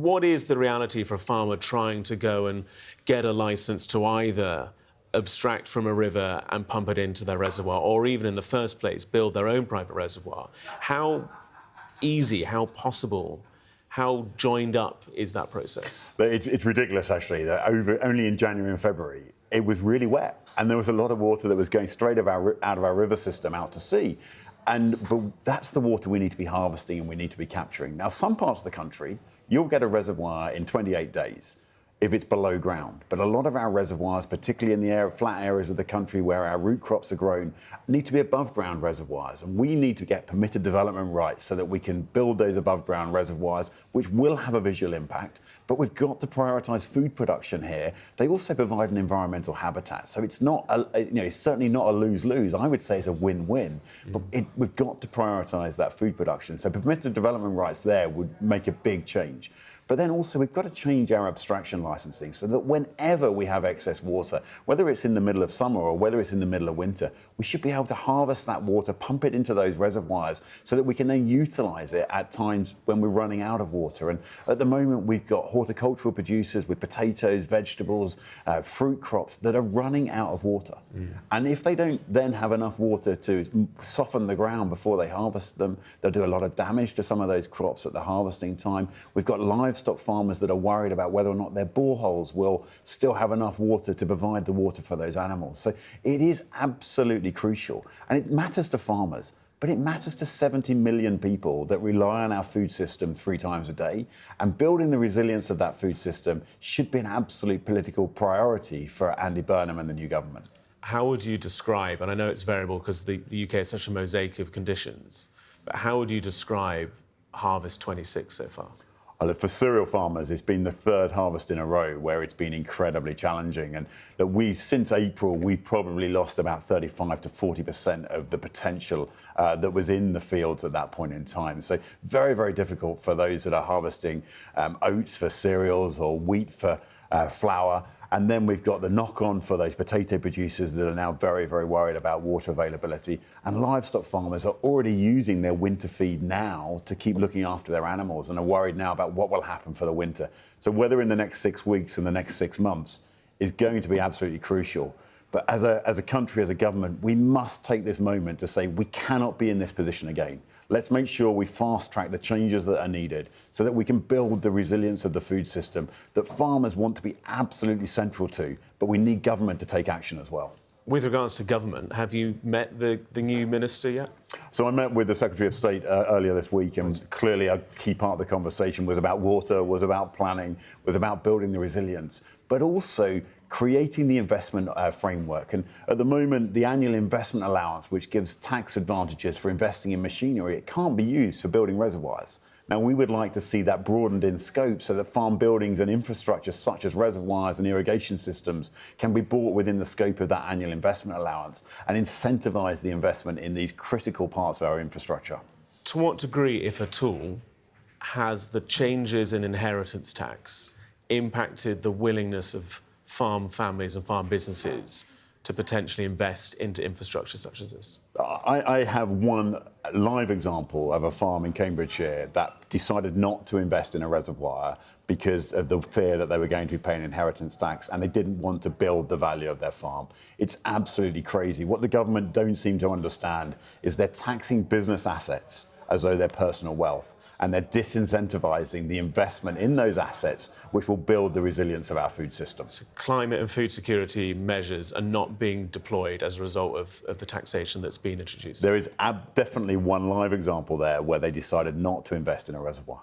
what is the reality for a farmer trying to go and get a licence to either abstract from a river and pump it into their reservoir, or even in the first place build their own private reservoir? How easy, how possible, how joined up is that process? But it's ridiculous, actually, that only in January and February it was really wet, and there was a lot of water that was going straight out of our river system out to sea. But that's the water we need to be harvesting and we need to be capturing. Now, some parts of the country, you'll get a reservoir in 28 days if it's below ground. But a lot of our reservoirs, particularly in the flat areas of the country where our root crops are grown, need to be above ground reservoirs. And we need to get permitted development rights so that we can build those above ground reservoirs, which will have a visual impact. But we've got to prioritise food production here. They also provide an environmental habitat. So it's not, it's certainly not a lose-lose. I would say it's a win-win. But we've got to prioritise that food production. So permitted development rights there would make a big change. But then also we've got to change our abstraction licensing so that whenever we have excess water, whether it's in the middle of summer or whether it's in the middle of winter, we should be able to harvest that water, pump it into those reservoirs so that we can then utilise it at times when we're running out of water. And at the moment, we've got horticultural producers with potatoes, vegetables, fruit crops that are running out of water. And if they don't then have enough water to soften the ground before they harvest them, they'll do a lot of damage to some of those crops at the harvesting time. We've got livestock farmers that are worried about whether or not their boreholes will still have enough water to provide the water for those animals. So it is absolutely crucial. And it matters to farmers, but it matters to 70 million people that rely on our food system 3 times a day. And building the resilience of that food system should be an absolute political priority for Andy Burnham and the new government. How would you describe, and I know it's variable because the UK is such a mosaic of conditions, but how would you describe Harvest 26 so far? For cereal farmers, it's been the 3rd harvest in a row where it's been incredibly challenging. And that since April, we've probably lost about 35 to 40% of the potential that was in the fields at that point in time. So very, very difficult for those that are harvesting oats for cereals or wheat for flour. And then we've got the knock-on for those potato producers that are now very, very worried about water availability. And livestock farmers are already using their winter feed now to keep looking after their animals and are worried now about what will happen for the winter. So whether in the next 6 weeks and the next 6 months is going to be absolutely crucial. But as a country, as a government, we must take this moment to say we cannot be in this position again. Let's make sure we fast-track the changes that are needed so that we can build the resilience of the food system that farmers want to be absolutely central to, but we need government to take action as well. With regards to government, have you met the new minister yet? So I met with the Secretary of State earlier this week, and clearly a key part of the conversation was about water, was about planning, was about building the resilience, but also creating the investment framework. And at the moment, the annual investment allowance, which gives tax advantages for investing in machinery, it can't be used for building reservoirs. Now, we would like to see that broadened in scope so that farm buildings and infrastructure such as reservoirs and irrigation systems can be brought within the scope of that annual investment allowance and incentivise the investment in these critical parts of our infrastructure. To what degree, if at all, has the changes in inheritance tax impacted the willingness of farm families and farm businesses to potentially invest into infrastructure such as this? I have one live example of a farm in Cambridgeshire that decided not to invest in a reservoir because of the fear that they were going to be paying inheritance tax, and they didn't want to build the value of their farm. It's absolutely crazy. What the government don't seem to understand is they're taxing business assets as though they're personal wealth, and they're disincentivising the investment in those assets which will build the resilience of our food system. So climate and food security measures are not being deployed as a result of the taxation that's been introduced? There is definitely one live example there where they decided not to invest in a reservoir.